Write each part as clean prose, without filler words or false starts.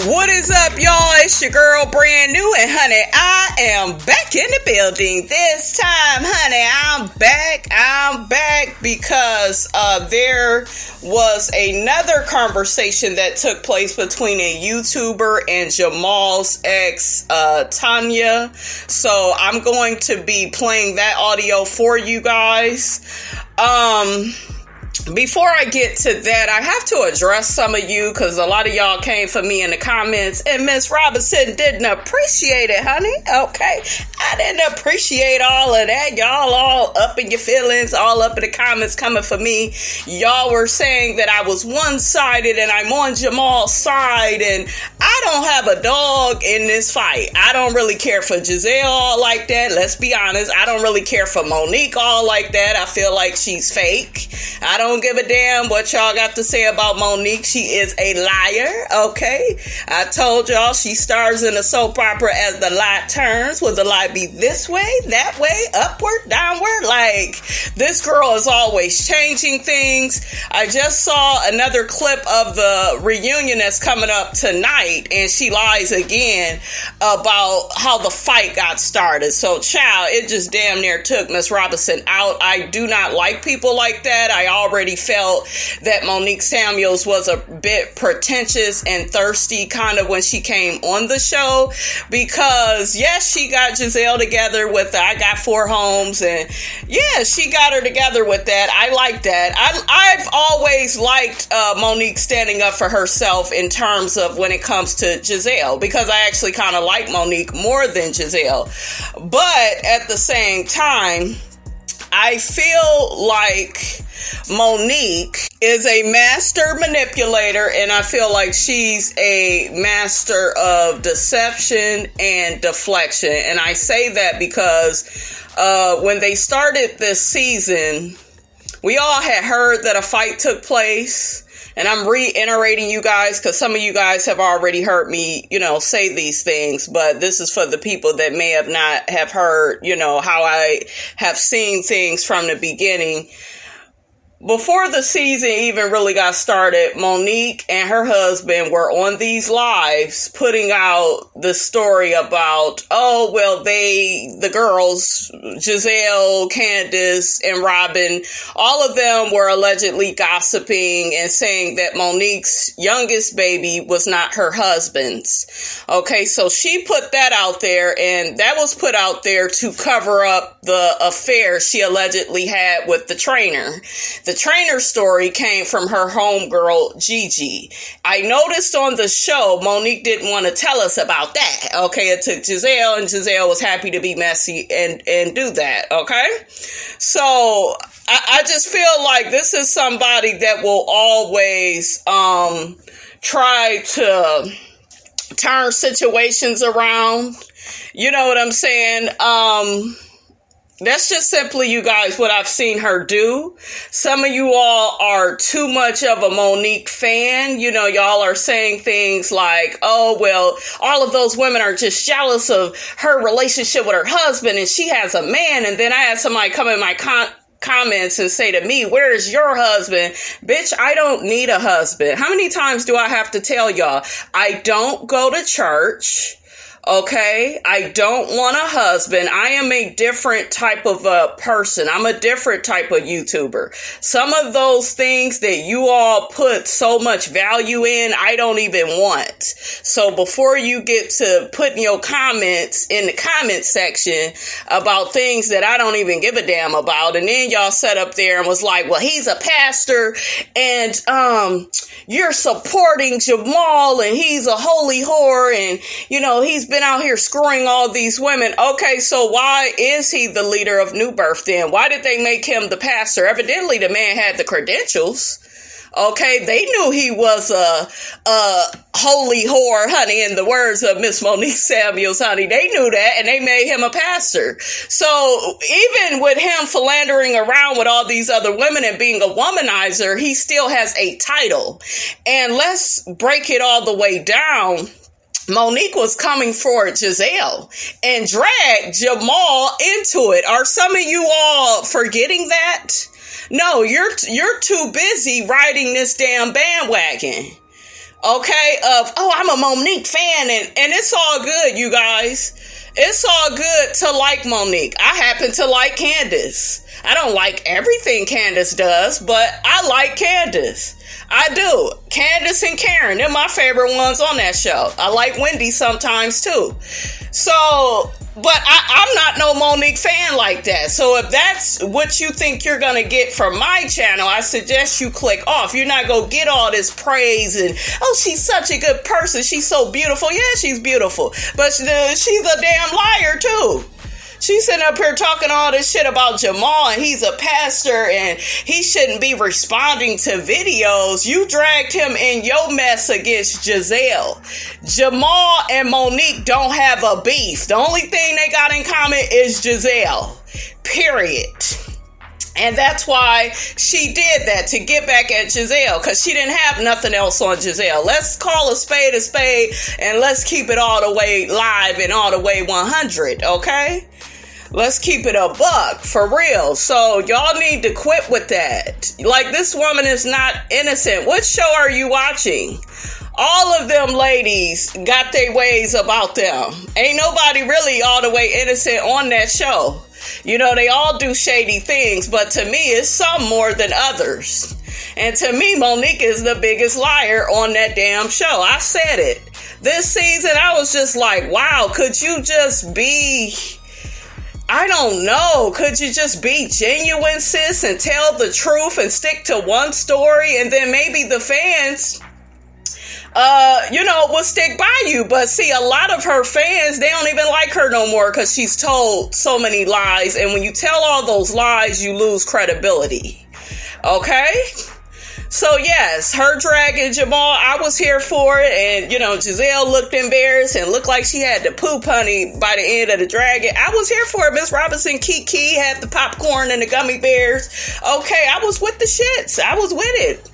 What is up, y'all? It's your girl, Brand New, and honey, I am back in the building. This time, honey, I'm back because there was another conversation that took place between a YouTuber and Jamal's ex, Tanya. So I'm going to be playing that audio for you guys. Before I get to that, I have to address some of you because a lot of y'all came for me in the comments and Miss Robinson didn't appreciate it, honey. Okay, I didn't appreciate all of that. Y'all all up in your feelings, all up in the comments coming for me. Y'all were saying that I was one-sided and I'm on Jamal's side, and I don't have a dog in this fight. I don't really care for Giselle all like that. Let's be honest. I don't really care for Monique all like that. I feel like she's fake. I don't give a damn what y'all got to say about Monique. She is a liar, okay? I told y'all she stars in a soap opera as the light turns. Will the light be this way, that way, upward, downward? Like, this girl is always changing things. I just saw another clip of the reunion that's coming up tonight, and she lies again about how the fight got started. So, child, it just damn near took Miss Robinson out. I do not like people like that. I already felt that Monique Samuels was a bit pretentious and thirsty kind of when she came on the show, because yes, she got Giselle together with I got 4 homes, and yeah, she got her together with that. I like that. I've always liked Monique standing up for herself in terms of when it comes to Giselle, because I actually kind of like Monique more than Giselle, but at the same time, I feel like Monique is a master manipulator, and I feel like she's a master of deception and deflection. And I say that because when they started this season, we all had heard that a fight took place. And I'm reiterating you guys because some of you guys have already heard me, say these things. But this is for the people that may have not have heard, how I have seen things from the beginning. Before the season even really got started, Monique and her husband were on these lives putting out the story about, the girls, Giselle, Candace, and Robin, all of them were allegedly gossiping and saying that Monique's youngest baby was not her husband's. Okay, so she put that out there, and that was put out there to cover up the affair she allegedly had with the trainer. The trainer story came from her homegirl, Gigi. I noticed on the show, Monique didn't want to tell us about that. Okay, it took Giselle, and Giselle was happy to be messy and do that. Okay, so I just feel like this is somebody that will always try to turn situations around. You know what I'm saying? That's just simply, you guys, what I've seen her do. Some of you all are too much of a Monique fan. Y'all are saying things like, all of those women are just jealous of her relationship with her husband and she has a man. And then I had somebody come in my comments and say to me, where is your husband? Bitch, I don't need a husband. How many times do I have to tell y'all? I don't go to church. Okay, I don't want a husband. I am a different type of a person. I'm a different type of YouTuber. Some of those things that you all put so much value in, I don't even want. So before you get to putting your comments in the comment section about things that I don't even give a damn about, and then y'all sat up there and was like, well, he's a pastor, and you're supporting Jamal, and he's a holy whore, and he's been out here screwing all these women. Okay, so why is he the leader of New Birth then? Why did they make him the pastor? Evidently the man had the credentials. Okay, they knew he was a holy whore, honey, in the words of Miss Monique Samuels, honey. They knew that, and they made him a pastor. So even with him philandering around with all these other women and being a womanizer, he still has a title. And let's break it all the way down. Monique was coming for Giselle and dragged Jamal into it. Are some of you all forgetting that? No, you're too busy riding this damn bandwagon. Okay, of, oh, I'm a Monique fan, and it's all good, you guys. It's all good to like Monique. I happen to like Candace. I don't like everything Candace does, but I like Candace. I do. Candace and Karen, they're my favorite ones on that show. I like Wendy sometimes too. So, but I'm not no Monique fan like that. So if that's what you think you're going to get from my channel, I suggest you click off. You're not going to get all this praise and, oh, she's such a good person. She's so beautiful. Yeah, she's beautiful. But she's a damn liar too. She's sitting up here talking all this shit about Jamal, and he's a pastor and he shouldn't be responding to videos. You dragged him in your mess against Giselle. Jamal and Monique don't have a beef. The only thing they got in common is Giselle. Period. And that's why she did that, to get back at Giselle, because she didn't have nothing else on Giselle. Let's call a spade, and let's keep it all the way live and all the way 100, okay? Let's keep it a buck, for real. So y'all need to quit with that. Like, this woman is not innocent. What show are you watching? All of them ladies got their ways about them. Ain't nobody really all the way innocent on that show. You know, they all do shady things, but to me, it's some more than others. And to me, Monique is the biggest liar on that damn show. I said it. This season, I was just like, wow, could you just be... I don't know. Could you just be genuine, sis, and tell the truth and stick to one story, and then maybe the fans, will stick by you. But see, a lot of her fans, they don't even like her no more because she's told so many lies. And when you tell all those lies, you lose credibility. Okay? So yes, her dragging Jamal, I was here for it. And, Giselle looked embarrassed and looked like she had the poop honey by the end of the dragging. I was here for it. Miss Robinson Kiki had the popcorn and the gummy bears. Okay, I was with the shits. I was with it.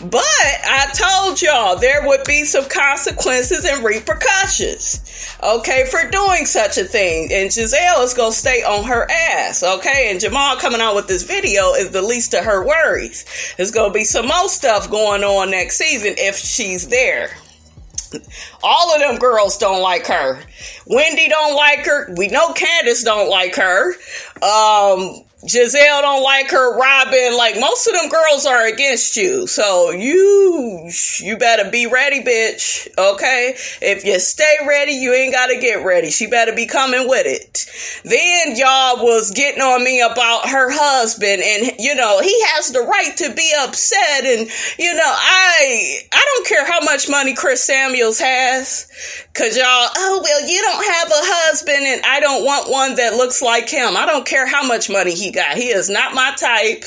But I told y'all there would be some consequences and repercussions, okay, for doing such a thing. And Giselle is going to stay on her ass, okay? And Jamal coming out with this video is the least of her worries. There's going to be some more stuff going on next season if she's there. All of them girls don't like her. Wendy don't like her. We know Candace don't like her. Giselle don't like her. Robin, like, most of them girls are against you. So you better be ready, bitch. Okay? If you stay ready, you ain't got to get ready. She better be coming with it. Then y'all was getting on me about her husband, and he has the right to be upset. And I don't care how much money Chris Samuels has, cause y'all, oh well, you don't have a husband, and I don't want one that looks like him. I don't care how much money he got. He is not my type.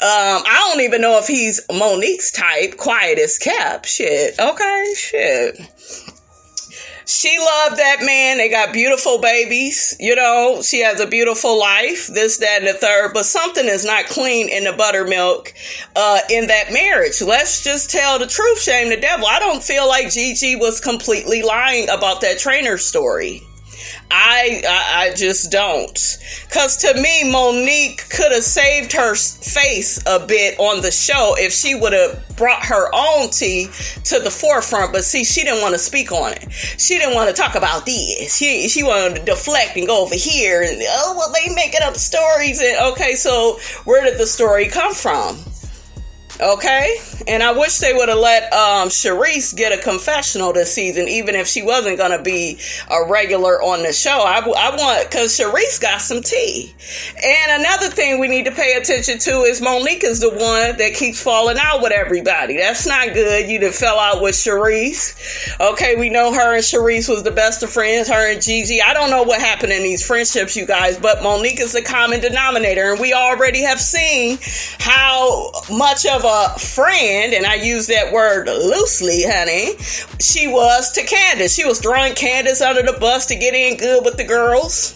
I don't even know if he's Monique's type. Quiet as kept. Shit. Okay. Shit. She loved that man. They got beautiful babies. She has a beautiful life. This, that, and the third. But something is not clean in the buttermilk in that marriage. Let's just tell the truth. Shame the devil. I don't feel like Gigi was completely lying about that trainer story. I just don't. Because to me, Monique could have saved her face a bit on the show if she would have brought her own tea to the forefront. But see, she didn't want to speak on it. She didn't want to talk about this. She wanted to deflect and go over here. And, they making up stories. And okay, so where did the story come from? Okay, and I wish they would have let Sharice get a confessional this season, even if she wasn't going to be a regular on the show. I want, because Sharice got some tea. And another thing we need to pay attention to is Monique is the one that keeps falling out with everybody. That's not good. You done fell out with Sharice. Okay, we know her and Sharice was the best of friends, her and Gigi. I don't know what happened in these friendships, you guys, but Monique is the common denominator, and we already have seen how much of a friend, and I use that word loosely, honey, she was to Candace. She was throwing Candace under the bus to get in good with the girls.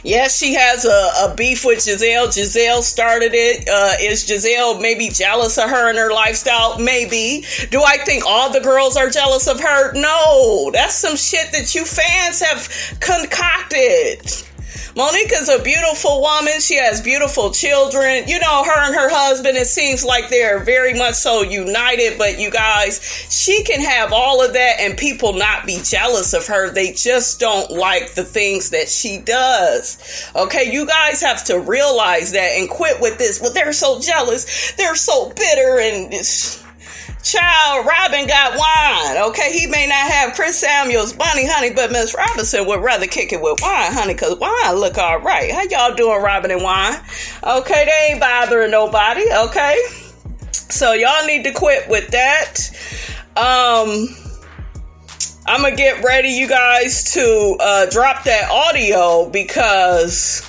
Yes, she has a beef with Giselle. Giselle started it. Is Giselle maybe jealous of her and her lifestyle? Maybe. Do I think all the girls are jealous of her? No. That's some shit that you fans have concocted. Monique is a beautiful woman. She has beautiful children. You know, her and her husband, it seems like they're very much so united. But you guys, she can have all of that and people not be jealous of her. They just don't like the things that she does. Okay, you guys have to realize that and quit with this. Well, they're so jealous. They're so bitter and child, Robin got wine, okay? He may not have Chris Samuel's bunny, honey, but Miss Robinson would rather kick it with wine, honey, because wine look all right. How y'all doing, Robin and wine? Okay, they ain't bothering nobody, okay? So y'all need to quit with that. I'm going to get ready, you guys, to drop that audio because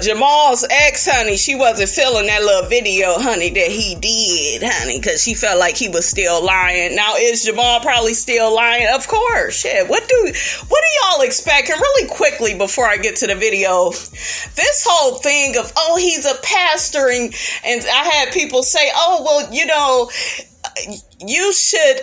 Jamal's ex, honey, she wasn't feeling that little video, honey, that he did, honey, because she felt like he was still lying. Now, is Jamal probably still lying? Of course. Shit. What do y'all expect? And really quickly before I get to the video, this whole thing of, oh, he's a pastor, and I had people say, oh, well, you know, you should,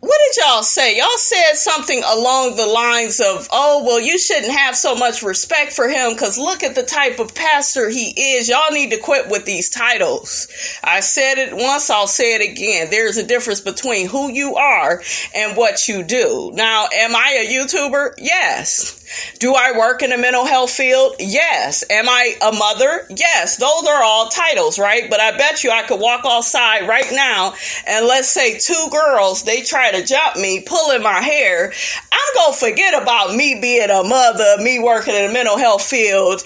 what did y'all say? Y'all said something along the lines of, oh, well, you shouldn't have so much respect for him because look at the type of pastor he is. Y'all need to quit with these titles. I said it once, I'll say it again. There's a difference between who you are and what you do. Now, am I a YouTuber? Yes. Do I work in the mental health field? Yes. Am I a mother? Yes. Those are all titles, right? But I bet you I could walk outside right now and let's say two girls, they try to jump me, pulling my hair. I'm going to forget about me being a mother, me working in the mental health field,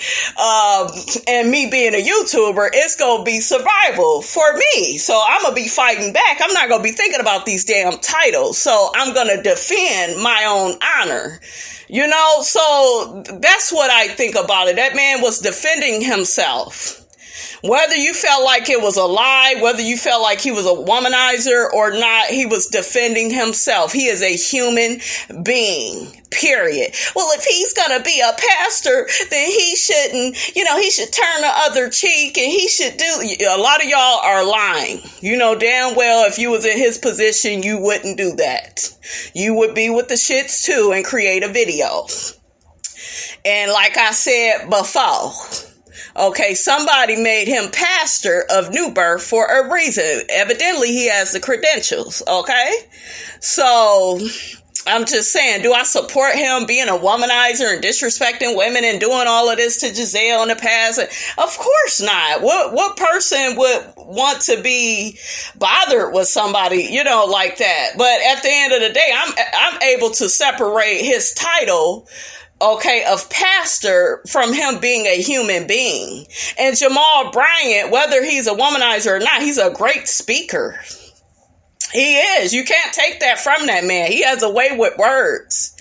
and me being a YouTuber. It's going to be survival for me. So I'm going to be fighting back. I'm not going to be thinking about these damn titles. So I'm going to defend my own honor. You know, so that's what I think about it. That man was defending himself. Whether you felt like it was a lie, whether you felt like he was a womanizer or not, he was defending himself. He is a human being, period. Well, if he's going to be a pastor, then he shouldn't, you know, he should turn the other cheek and he should do, a lot of y'all are lying. You know damn well if you was in his position, you wouldn't do that. You would be with the shits too and create a video. And like I said before, okay, somebody made him pastor of New Birth for a reason. Evidently, he has the credentials, okay? So, I'm just saying, do I support him being a womanizer and disrespecting women and doing all of this to Giselle in the past? Of course not. What person would want to be bothered with somebody, you know, like that? But at the end of the day, I'm able to separate his title, okay, of pastor from him being a human being. And Jamal Bryant, whether he's a womanizer or not, he's a great speaker. He is. You can't take that from that man. He has a way with words.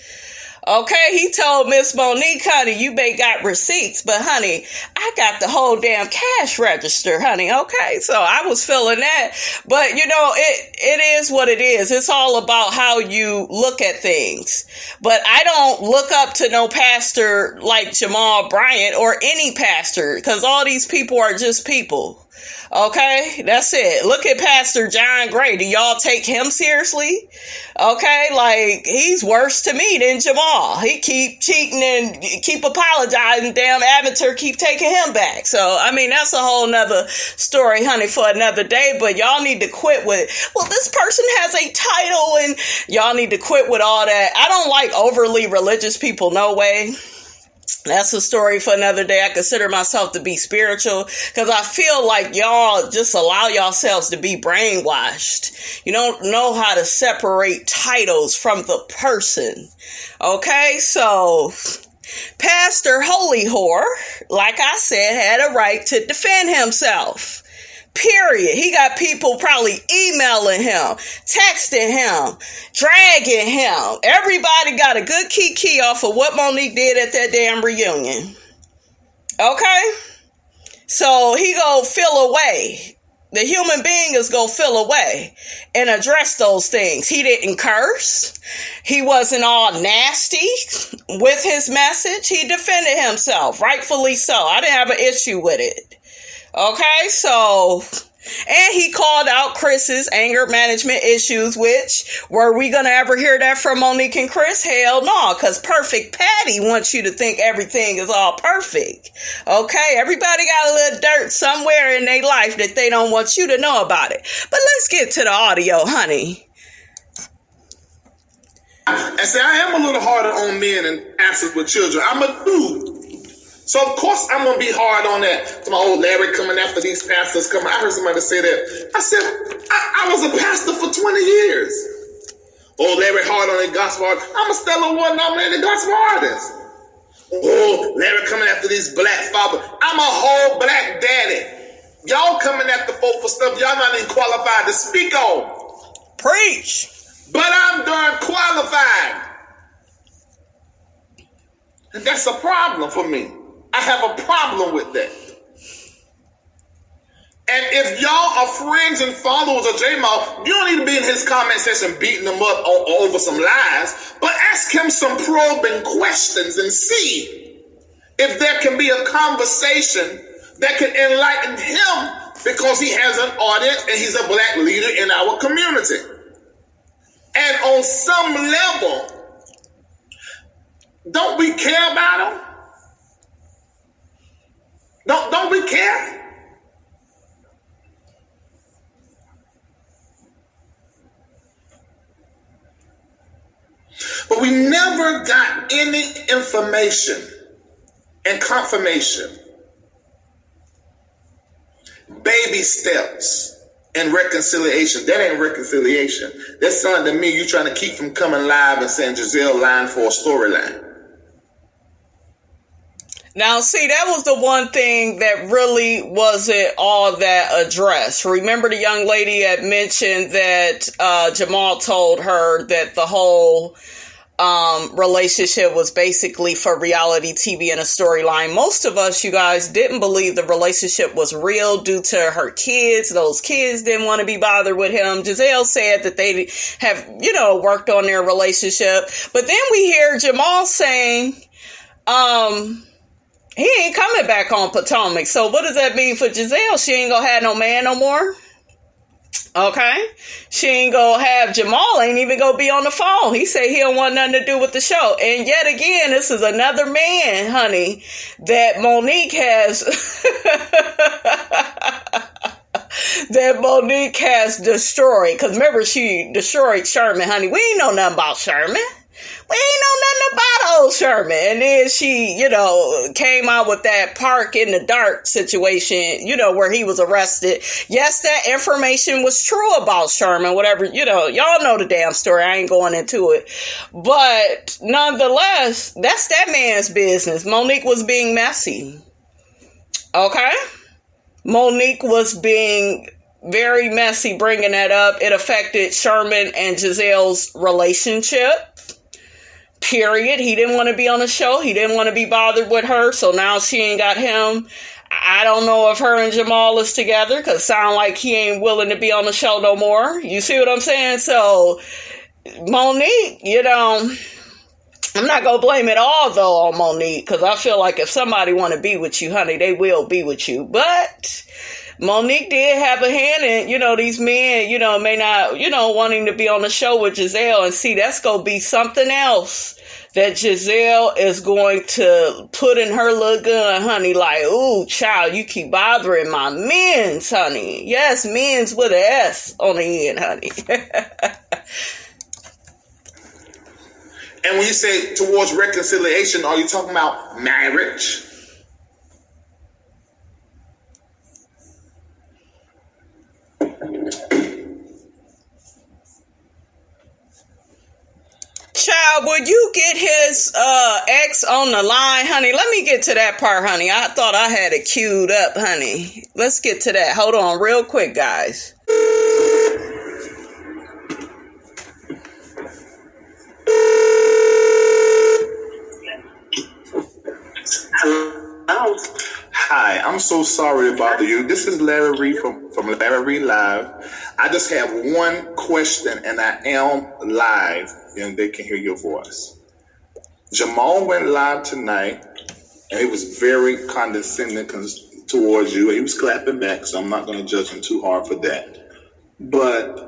Okay, he told Miss Monique, honey, you may got receipts, but honey, I got the whole damn cash register, honey. Okay, so I was feeling that. But, you know, it is what it is. It's all about how you look at things. But I don't look up to no pastor like Jamal Bryant or any pastor because all these people are just people. Okay, that's it. Look at Pastor John Gray. Do y'all take him seriously? Okay, like, he's worse to me than Jamal. He keep cheating and keep apologizing. Damn amateur keep taking him back. So, I mean, that's a whole nother story, honey, for another day. But y'all need to quit with, well, this person has a title and y'all need to quit with all that. I don't like overly religious people, no way. That's a story for another day. I consider myself to be spiritual because I feel like y'all just allow yourselves to be brainwashed. You don't know how to separate titles from the person. Okay, so Pastor Holy Whore, like I said, had a right to defend himself. Period. He got people probably emailing him, texting him, dragging him. Everybody got a good kiki off of what Monique did at that damn reunion. Okay? So he gonna feel away. The human being is gonna feel away and address those things. He didn't curse. He wasn't all nasty with his message. He defended himself, rightfully so. I didn't have an issue with it. Okay, so And he called out Chris's anger management issues, which, were we going to ever hear that from Monique and Chris? Hell no, because Perfect Patty wants you to think everything is all perfect. Okay, everybody got a little dirt somewhere in their life that they don't want you to know about it. But let's get to the audio, honey. And say, I am a little harder on men and asses with children. I'm a dude. So, of course, I'm going to be hard on that. To my old Larry coming after these pastors coming. I heard somebody say that. I said, I was a pastor for 20 years. Old Larry hard on the gospel artist. I'm a stellar one nominated gospel artist. Oh, Larry coming after these black fathers. I'm a whole black daddy. Y'all coming after folk for stuff y'all not even qualified to speak on. Preach. But I'm darn qualified. And that's a problem for me. I have a problem with that. And if y'all are friends and followers of Jamal, you don't need to be in his comment section beating him up over some lies, but ask him some probing questions and see if there can be a conversation that can enlighten him, because he has an audience and he's a black leader in our community. And on some level, don't we care about him? Don't we care? But we never got any information and confirmation. Baby steps and reconciliation. That ain't reconciliation. That's something to me you trying to keep from coming live and saying Giselle lying for a storyline. Now, see, that was the one thing that really wasn't all that addressed. Remember the young lady had mentioned that Jamal told her that the whole relationship was basically for reality TV and a storyline. Most of us, you guys, didn't believe the relationship was real due to her kids. Those kids didn't want to be bothered with him. Giselle said that they have, worked on their relationship. But then we hear Jamal saying, he ain't coming back on Potomac. So what does that mean for Giselle? She ain't gonna have no man no more. Okay? She ain't gonna have Jamal, ain't even gonna be on the phone. He said he don't want nothing to do with the show. And yet again, this is another man, honey, that Monique has that Monique has destroyed. Because remember, she destroyed Sherman, honey. We ain't know nothing about Sherman. We ain't know nothing about old Sherman. And then she, came out with that park in the dark situation, where he was arrested. Yes, that information was true about Sherman, whatever, y'all know the damn story. I ain't going into it. But nonetheless, that's that man's business. Monique was being messy. Okay? Monique was being very messy bringing that up. It affected Sherman and Giselle's relationship. Period. He didn't want to be on the show. He didn't want to be bothered with her. So now she ain't got him. I don't know if her and Jamal is together, because sound like he ain't willing to be on the show no more. You see what I'm saying? So Monique, I'm not going to blame it all though on Monique, because I feel like if somebody want to be with you, honey, they will be with you. But Monique did have a hand in, these men, may not, wanting to be on the show with Giselle. And see, that's going to be something else that Giselle is going to put in her little gun, honey. Like, ooh, child, you keep bothering my men's, honey. Yes, men's with an S on the end, honey. And when you say towards reconciliation, are you talking about marriage? Child, would you get his ex on the line, honey? Let me get to that part, honey. I thought I had it queued up, honey. Let's get to that. Hold on real quick, guys. Hello. Hi, I'm so sorry to bother you. This is Larry Reed from Larry Reed Live. I just have one question, and I am live, and they can hear your voice. Jamal went live tonight, and it was very condescending, towards you, and he was clapping back, so I'm not going to judge him too hard for that. But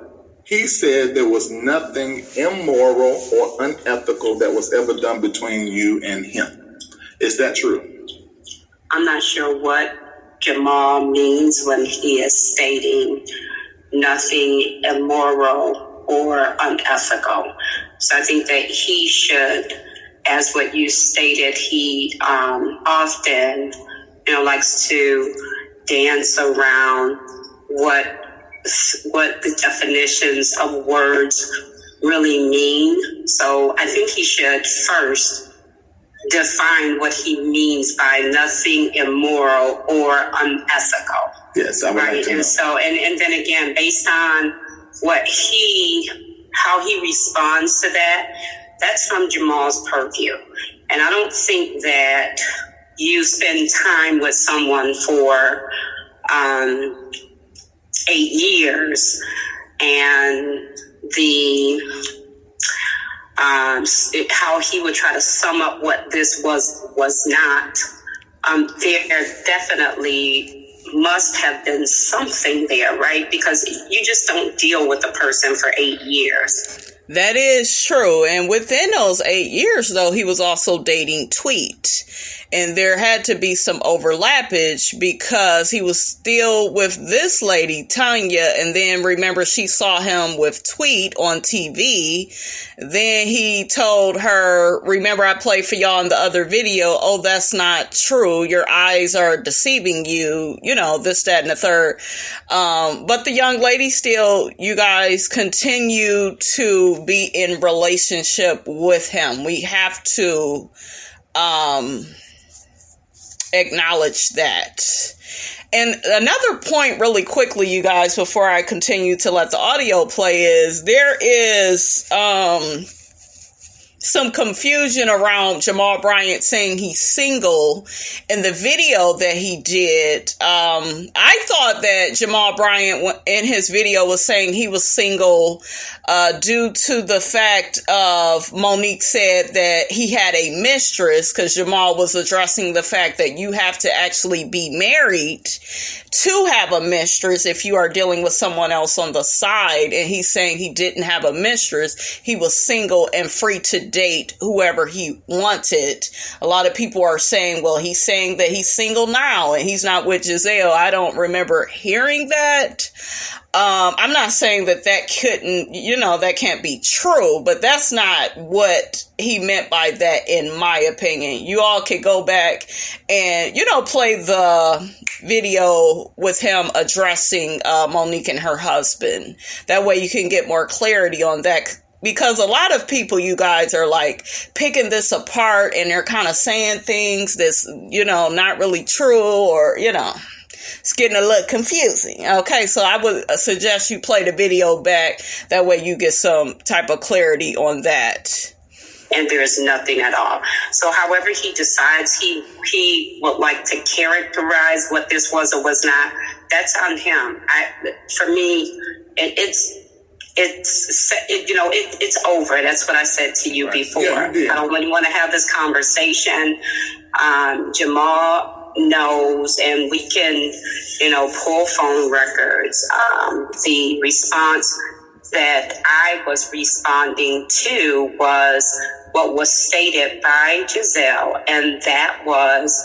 he said there was nothing immoral or unethical that was ever done between you and him. Is that true? I'm not sure what Jamal means when he is stating nothing immoral or unethical. So I think that he should, as what you stated, he often, likes to dance around what the definitions of words really mean. So I think he should first define what he means by nothing immoral or unethical. Yes, I would like to know. And so, and then again, based on how he responds to that, that's from Jamal's purview. And I don't think that you spend time with someone for 8 years and how he would try to sum up what this was not. There definitely must have been something there, right? Because you just don't deal with a person for 8 years. That is true. And within those 8 years, though, he was also dating Tweet. And there had to be some overlappage because he was still with this lady, Tanya. And then remember, she saw him with Tweet on TV. Then he told her, remember I played for y'all in the other video, oh, that's not true. Your eyes are deceiving you, this, that, and the third. But the young lady still, you guys, continue to be in relationship with him. We have to acknowledge that. And another point really quickly, you guys, before I continue to let the audio play, is there is some confusion around Jamal Bryant saying he's single in the video that he did. I thought that Jamal Bryant in his video was saying he was single due to the fact of Monique said that he had a mistress, because Jamal was addressing the fact that you have to actually be married to have a mistress if you are dealing with someone else on the side. And he's saying he didn't have a mistress. He was single and free to date whoever he wanted. A lot of people are saying, well, he's saying that he's single now and he's not with Giselle. I don't remember hearing that. I'm not saying that couldn't, that can't be true, but that's not what he meant by that, in my opinion. You all could go back and, play the video with him addressing Monique and her husband. That way you can get more clarity on that. Because a lot of people, you guys, are like picking this apart and they're kind of saying things that's, not really true, or, it's getting a little confusing. Okay, so I would suggest you play the video back. That way you get some type of clarity on that. And there is nothing at all. So however he decides he would like to characterize what this was or was not, that's on him. For me, it's over. That's what I said to you before. Yeah, I don't really want to have this conversation. Jamal knows, and we can, pull phone records. The response that I was responding to was what was stated by Giselle, and that was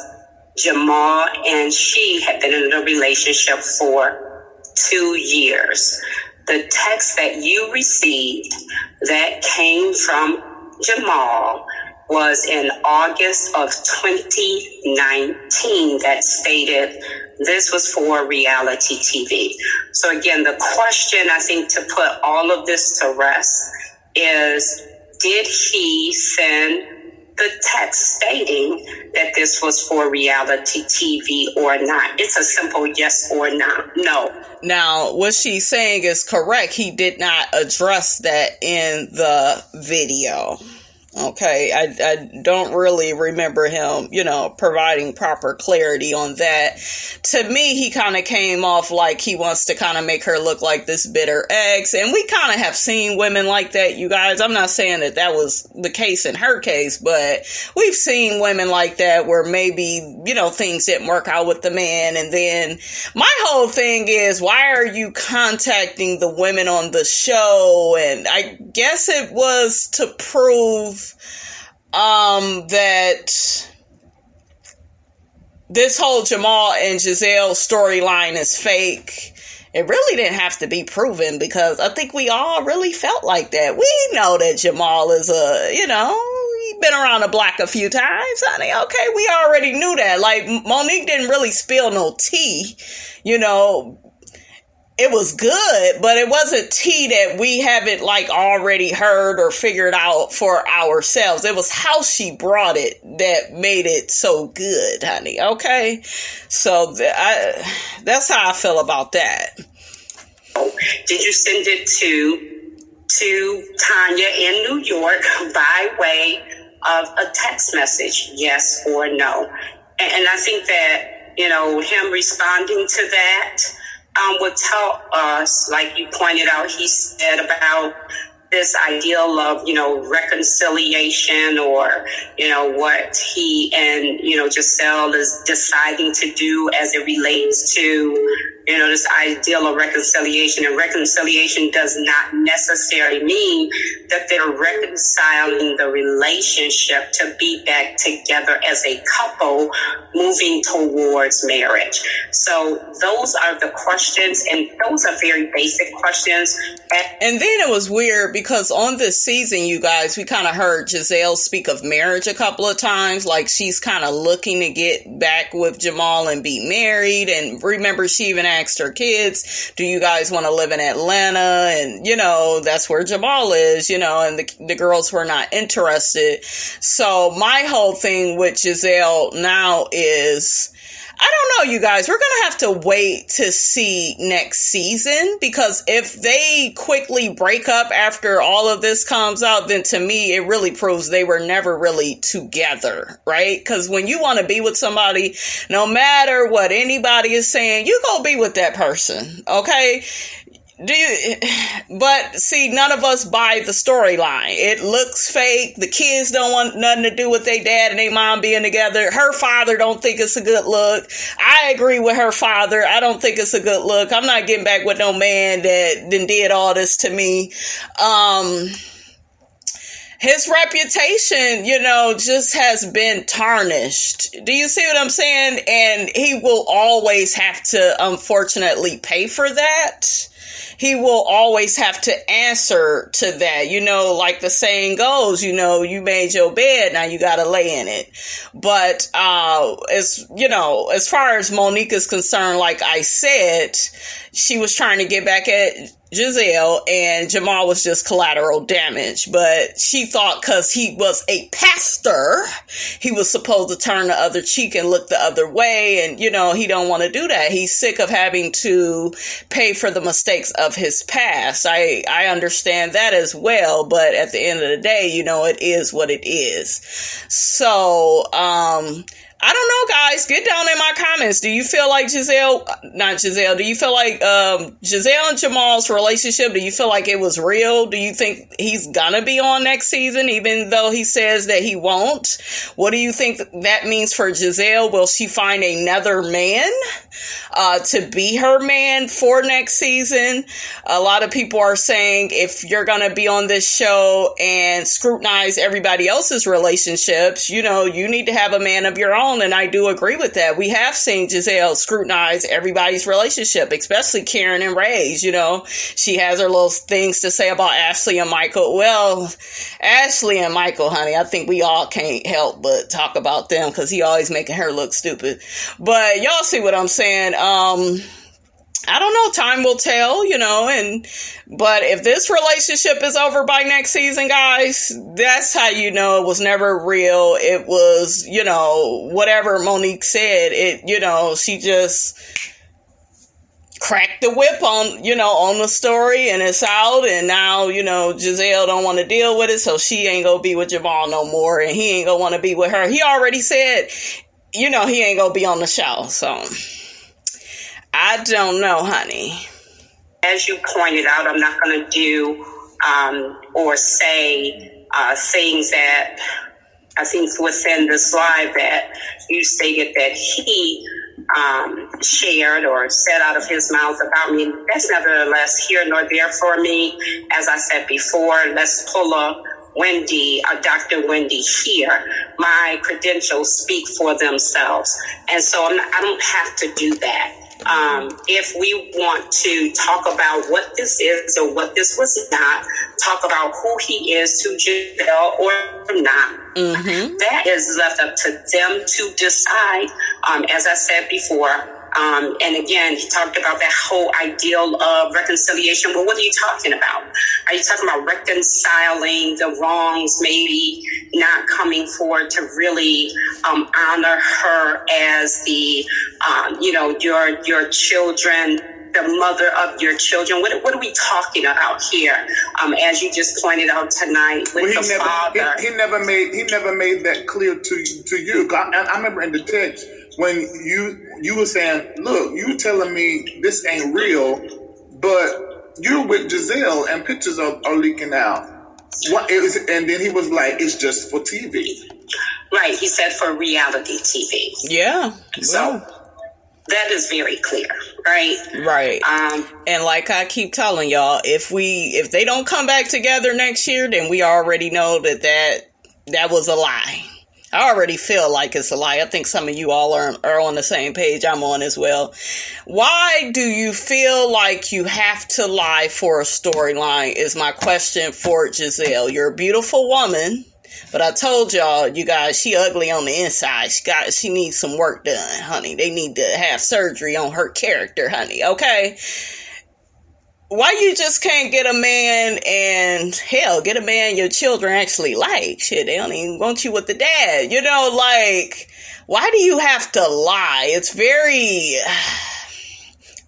Jamal and she had been in a relationship for 2 years. The text that you received that came from Jamal was in August of 2019 that stated this was for reality TV. So again, the question, I think, to put all of this to rest is, did he send the text stating that this was for reality TV or not? It's a simple yes or no. Now, what she's saying is correct. He did not address that in the video. Okay, I don't really remember him, providing proper clarity on that. To me, he kind of came off like he wants to kind of make her look like this bitter ex. And we kind of have seen women like that, you guys. I'm not saying that that was the case in her case, but we've seen women like that where maybe, things didn't work out with the man. And then my whole thing is, why are you contacting the women on the show? And I guess it was to prove that this whole Jamal and Giselle storyline is fake. It really didn't have to be proven, because I think we all really felt like that. We know that Jamal is he's been around the block a few times, honey. Okay, we already knew that. Like, Monique didn't really spill no tea, It was good, but it wasn't tea that we haven't already heard or figured out for ourselves. It was how she brought it that made it so good, honey. Okay, so that's how I feel about that. Did you send it to Tanya in New York by way of a text message? Yes or no? And I think that him responding to that would tell us, like you pointed out, he said about this ideal of, reconciliation, or, what he and, Giselle is deciding to do as it relates to, this ideal of reconciliation. And reconciliation does not necessarily mean that they're reconciling the relationship to be back together as a couple moving towards marriage. So those are the questions, and those are very basic questions. And then it was weird because on this season, you guys, we kind of heard Giselle speak of marriage a couple of times, like she's kind of looking to get back with Jamal and be married. And remember, she even asked her kids, do you guys want to live in Atlanta? And, that's where Jamal is, and the girls were not interested. So my whole thing with Giselle now is, I don't know, you guys, we're going to have to wait to see next season, because if they quickly break up after all of this comes out, then to me, it really proves they were never really together, right? Because when you want to be with somebody, no matter what anybody is saying, you go be with that person, okay? But see, none of us buy the storyline. It looks fake. The kids don't want nothing to do with their dad and their mom being together. Her father don't think it's a good look. I agree with her father. I don't think it's a good look. I'm not getting back with no man that did all this to me. His reputation, just has been tarnished. Do you see what I'm saying? And he will always have to, unfortunately, pay for that. He will always have to answer to that. Like the saying goes, you made your bed, now you got to lay in it. But, as far as Monique is concerned, like I said, she was trying to get back at Giselle, and Jamal was just collateral damage. But she thought because he was a pastor, he was supposed to turn the other cheek and look the other way. And, he don't want to do that. He's sick of having to pay for the mistakes of his past. I understand that as well. But at the end of the day, it is what it is. So, I don't know, guys. Get down in my comments. Do you feel like do you feel like Giselle and Jamal's relationship, do you feel like it was real? Do you think he's gonna be on next season, even though he says that he won't? What do you think that means for Giselle? Will she find another man to be her man for next season? A lot of people are saying if you're gonna be on this show and scrutinize everybody else's relationships, you need to have a man of your own. And I do agree with that. We have seen Giselle scrutinize everybody's relationship, especially Karen and Ray's. She has her little things to say about Ashley and Michael. Well, Ashley and Michael, honey, I think we all can't help but talk about them because he always making her look stupid. But y'all see what I'm saying? I don't know. Time will tell, but if this relationship is over by next season, guys, that's how it was never real. It was, whatever Monique said, she just cracked the whip on the story, and it's out, and now, Giselle don't want to deal with it, so she ain't gonna be with Jamal no more, and he ain't gonna want to be with her. He already said, he ain't gonna be on the show, so I don't know, honey. As you pointed out, I'm not going to do or say things that I think within this live that you stated that he shared or said out of his mouth about me. That's nevertheless here nor there for me. As I said before, let's pull a Dr. Wendy here. My credentials speak for themselves. And so I don't have to do that. If we want to talk about what this is or what this was not, talk about who he is to Giselle or not, that is left up to them to decide. As I said before, and again, he talked about that whole ideal of reconciliation. Well, what are you talking about? Are you talking about reconciling the wrongs, maybe not coming forward to really honor her as the, your children, the mother of your children? What are we talking about here? As you just pointed out tonight with father. He never made that clear to you. I remember in the text when you were saying, look, you telling me this ain't real, but you're with Giselle and pictures are leaking out. And then he was like, it's just for TV. Right. He said for reality TV. Yeah. So that is very clear. Right. Right. And like I keep telling y'all, if they don't come back together next year, then we already know that was a lie. I already feel like it's a lie. I think some of you all are on the same page I'm on as well. Why do you feel like you have to lie for a storyline is my question for Giselle. You're a beautiful woman, but I told y'all, you guys, she ugly on the inside. She needs some work done, honey. They need to have surgery on her character, honey, okay? Why you just can't get a man and, hell, get a man your children actually like? Shit, they don't even want you with the dad. Why do you have to lie? It's very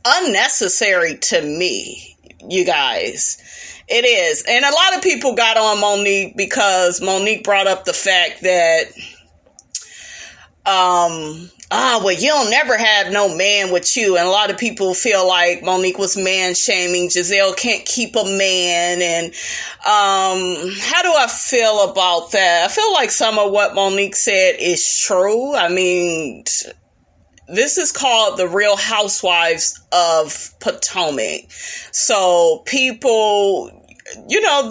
unnecessary to me, you guys. It is. And a lot of people got on Monique because Monique brought up the fact that, you'll never have no man with you. And a lot of people feel like Monique was man shaming. Giselle can't keep a man. And how do I feel about that? I feel like some of what Monique said is true. I mean, this is called the Real Housewives of Potomac. So people,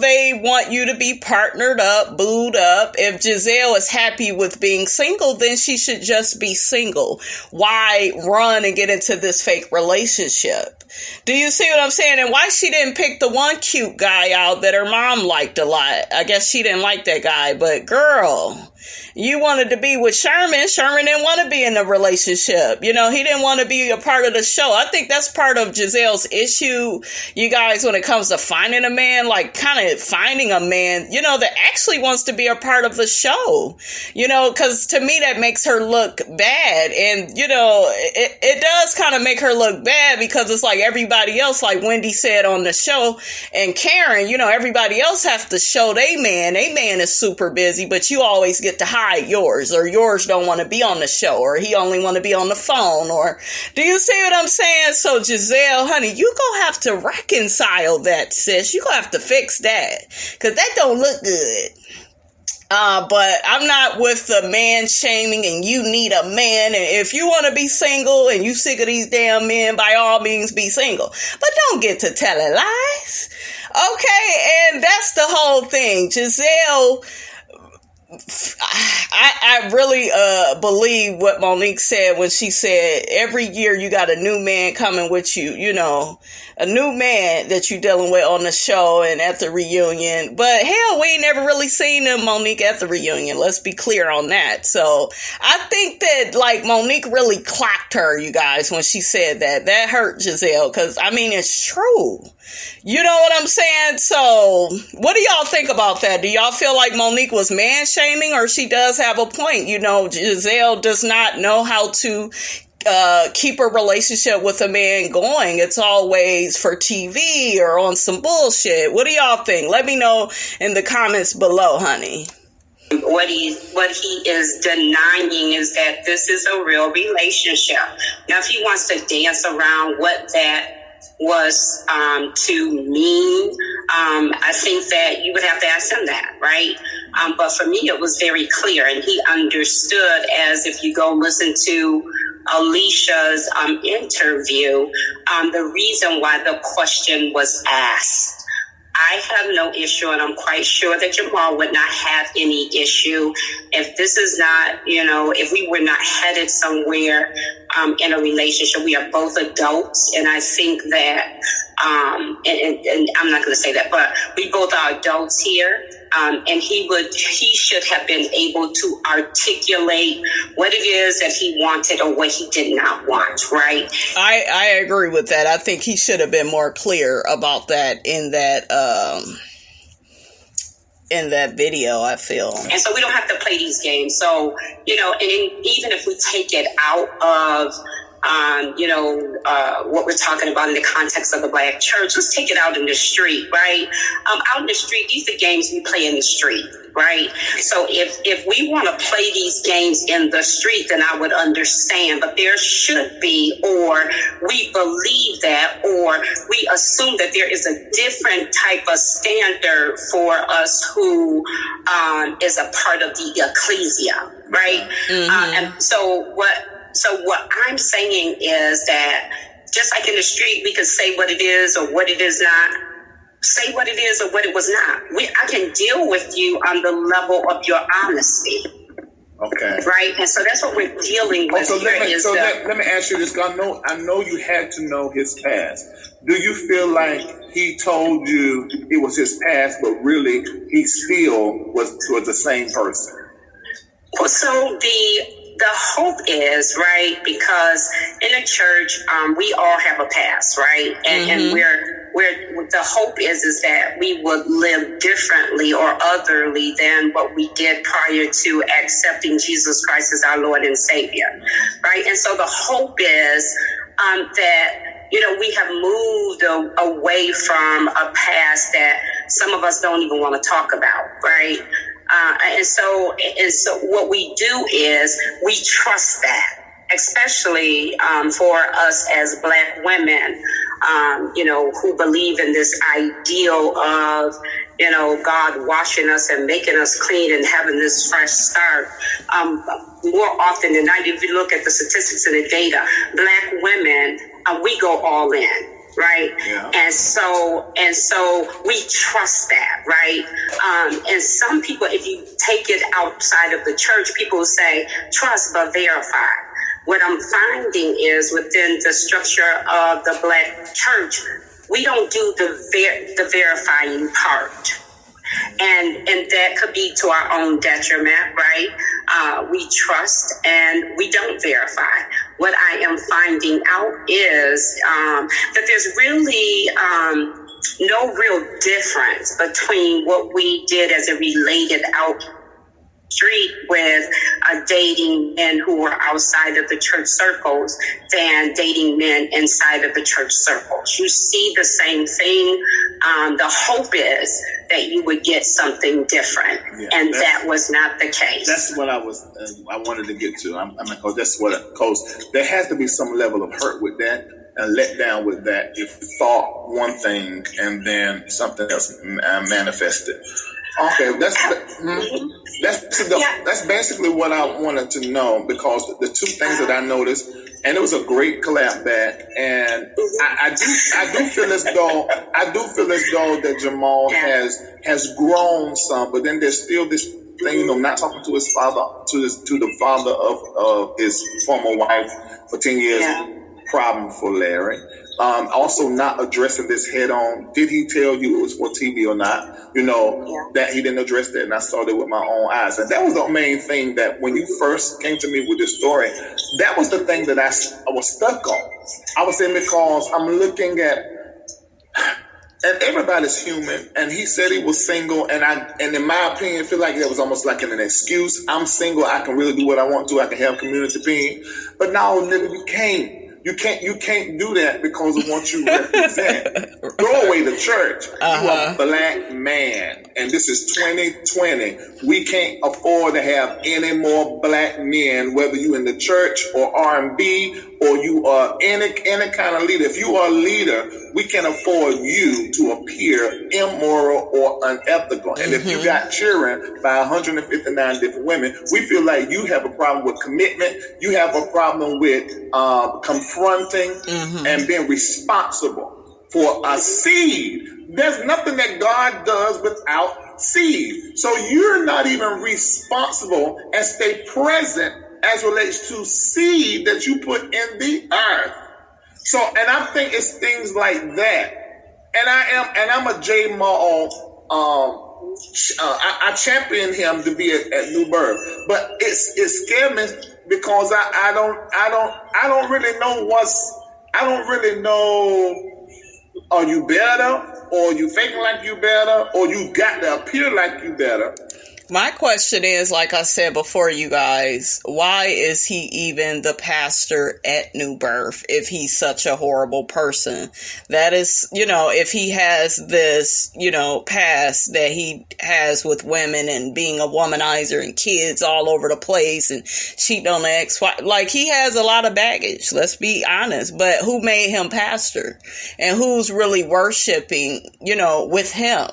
they want you to be partnered up, booed up. If Giselle is happy with being single, then she should just be single. Why run and get into this fake relationship? Do you see what I'm saying? And why she didn't pick the one cute guy out that her mom liked a lot? I guess she didn't like that guy, but girl, you wanted to be with Sherman. Sherman didn't want to be in a relationship. He didn't want to be a part of the show. I think that's part of Giselle's issue, you guys, when it comes to finding a man, kind of finding a man, that actually wants to be a part of the show, because to me that makes her look bad. And, it does kind of make her look bad because it's like everybody else, like Wendy said on the show, and Karen, everybody else have to show they man. They man is super busy, but you always get to hide yours, or yours don't want to be on the show, or he only want to be on the phone, or do you see what I'm saying? So Giselle, honey, you gonna have to reconcile that, sis. You gonna have to fix that, because that don't look good. But I'm not with the man shaming and you need a man. And if you want to be single and you sick of these damn men, by all means be single. But don't get to telling lies. Okay, and that's the whole thing. Giselle, I really believe what Monique said when she said every year you got a new man coming with you, a new man that you're dealing with on the show and at the reunion. But hell, we ain't never really seen them, Monique, at the reunion. Let's be clear on that. So I think that Monique really clocked her, you guys, when she said that. That hurt Giselle, because it's true. You know what I'm saying? So what do y'all think about that? Do y'all feel like Monique was man shaming, or she does have a point? Giselle does not know how to keep a relationship with a man going. It's always for TV or on some bullshit. What do y'all think? Let me know in the comments below, honey. What he is denying is that this is a real relationship. Now, if he wants to dance around what that was to mean, I think that you would have to ask him that, right? But for me, it was very clear, and he understood, as if you go listen to Alicia's interview, the reason why the question was asked. I have no issue, and I'm quite sure that Jamal would not have any issue if this is not, if we were not headed somewhere in a relationship. We are both adults, and I think that, and I'm not going to say that, but we both are adults here, and he should have been able to articulate what it is that he wanted or what he did not want, right? I agree with that. I think he should have been more clear about that in that video, I feel. And so we don't have to play these games. So, and even if we take it out of, what we're talking about in the context of the Black church, let's take it out in the street, right? Out in the street, these are games we play in the street, right? So if we want to play these games in the street, then I would understand. But there should be, or we believe that, or we assume that there is a different type of standard for us who is a part of the ecclesia, right? Mm-hmm. And so what I'm saying is that just like in the street, we can say what it is or what it is not. Say what it is or what it was not. I can deal with you on the level of your honesty. Okay. Right? And so that's what we're dealing with. Let me ask you this. I know you had to know his past. Do you feel like he told you it was his past, but really he still was the same person? Well, so the hope is, right, because in the church, we all have a past, right? And the hope is that we would live differently or otherly than what we did prior to accepting Jesus Christ as our Lord and Savior, right? And so the hope is that, we have moved away from a past that some of us don't even want to talk about, right? And so what we do is we trust that, especially for us as Black women, who believe in this ideal of, God washing us and making us clean and having this fresh start. More often than not, if you look at the statistics and the data, Black women, we go all in. Right. Yeah. And so we trust that. Right. And some people, if you take it outside of the church, people say trust but verify. What I'm finding is within the structure of the Black church, we don't do the verifying part. And that could be to our own detriment, right? We trust and we don't verify. What I am finding out is that there's really no real difference between what we did as a related out street with dating men who were outside of the church circles than dating men inside of the church circles. You see the same thing. The hope is that you would get something different, and that was not the case. That's what I wanted to get to. Because there has to be some level of hurt with that and let down with that if you thought one thing and then something else manifested. Okay, that's basically what I wanted to know, because the two things that I noticed, and it was a great clap back, and I do feel as though that Jamal has grown some, but then there's still this thing, not talking to his father, to the father of his former wife for 10 years. Yeah. Problem for Larry. Also not addressing this head on. Did he tell you it was for TV or not? That he didn't address that, and I saw that with my own eyes. And that was the main thing that when you first came to me with this story, that was the thing that I was stuck on. I was saying, because I'm looking at And everybody's human. And he said he was single. And in my opinion, I feel like that was almost like an excuse. I'm single. I can really do what I want to. I can have community being. But no, nigga, you can't. You can't do that because of what you represent. Throw away the church. You are a black man. And this is 2020. We can't afford to have any more black men, whether you in the church or R&B or you are any kind of leader. If you are a leader, we can afford you to appear immoral or unethical. And if you got children by 159 different women, we feel like you have a problem with commitment. You have a problem with confronting and being responsible for a seed. There's nothing that God does without seed. So you're not even responsible and stay present as relates to seed that you put in the earth. So, and I think it's things like that. And I'm a Jamal. I champion him to be at New Birth, but it scared me because I don't really know. Are you better? Or you faking like you better, or you got to appear like you better. My question is, like I said before, you guys, why is he even the pastor at New Birth if he's such a horrible person? That is, if he has this, past that he has with women and being a womanizer and kids all over the place and cheating on the ex-wife, like he has a lot of baggage, let's be honest. But who made him pastor? And who's really worshiping, with him,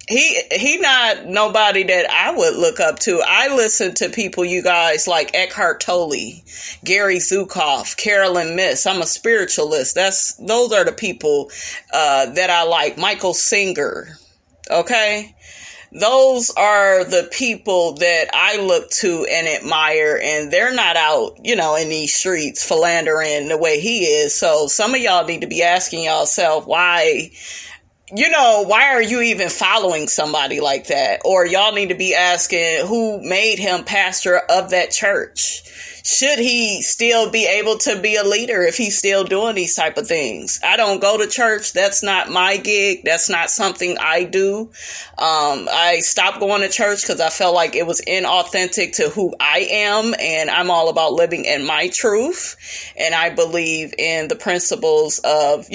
He not nobody that I would look up to. I listen to people, you guys, like Eckhart Tolle, Gary Zukav, Carolyn Miss. I'm a spiritualist. Those are the people that I like. Michael Singer. Okay? Those are the people that I look to and admire, and they're not out, in these streets philandering the way he is. So some of y'all need to be asking yourself why are you even following somebody like that? Or y'all need to be asking who made him pastor of that church. Should he still be able to be a leader if he's still doing these type of things? I don't go to church. That's not my gig. That's not something I do. I stopped going to church because I felt like it was inauthentic to who I am. And I'm all about living in my truth. And I believe in the principles of,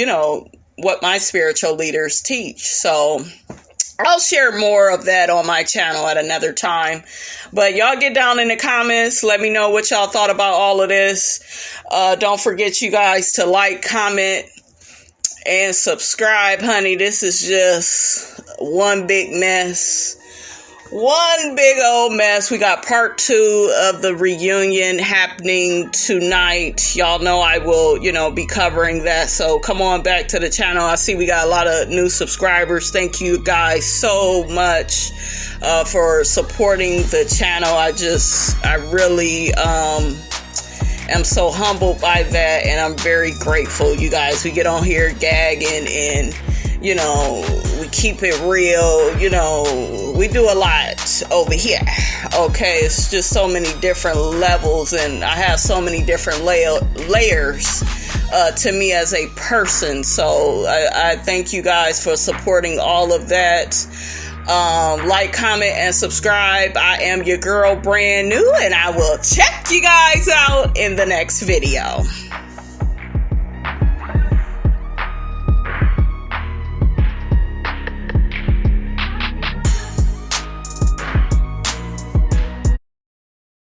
what my spiritual leaders teach. So I'll share more of that on my channel at another time. But y'all get down in the comments. Let me know what y'all thought about all of this. Don't forget, you guys, to like, comment, and subscribe, honey. This is just one big mess. One big old mess. We got part 2 of the reunion happening tonight. Y'all know I will, be covering that. So come on back to the channel. I see we got a lot of new subscribers. Thank you guys so much for supporting the channel. I really am so humbled by that, and I'm very grateful, you guys. We get on here gagging and we keep it real, we do a lot over here, okay? It's just so many different levels, and I have so many different layers to me as a person, so I thank you guys for supporting all of that. Like, comment, and subscribe. I am your girl, brand new, and I will check you guys out in the next video.